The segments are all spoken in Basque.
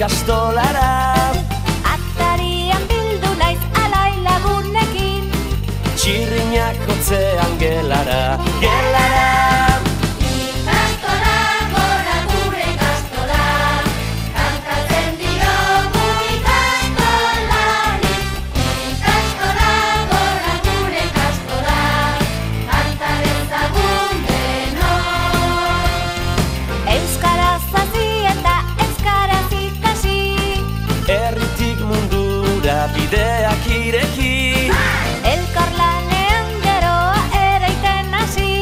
ikastolara. Atarian bildu naiz alai lagunekin, Txirrinak jotzean gelara, gelara. Ikastola, gora gure ikastola, kantatzen diogu ikastolari. Ikastola, gora gure ikastola, kanta dezagun denok. Euskaraz hasi eta euskaraz ikasi, Herritik mundura bideak ireki. elkarlanean geroa ereiten hasi.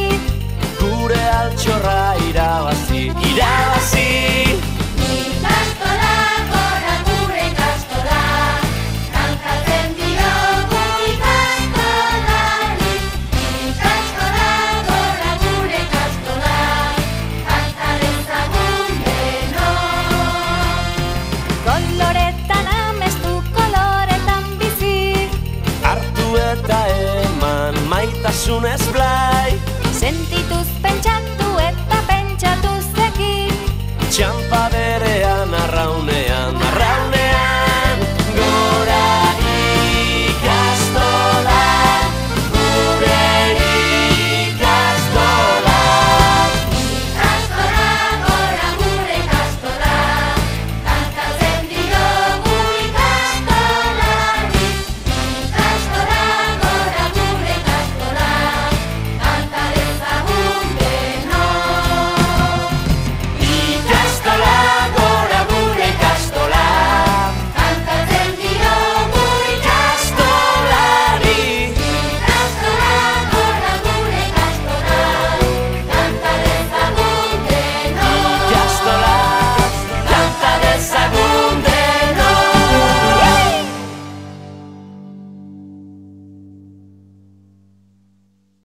Gure altxorra irabazi, irabazi. Ikastola, gora gure ikastola, kantatzen diogu ikastolari. Ikastola, gora gure ikastola, kanta dezagun denok. Koloretan amestu, koloretan bizi, Hartu eta eman maitasunez blai. sentituz pentsatu eta pentsatuz ekin. Txampa berean arraun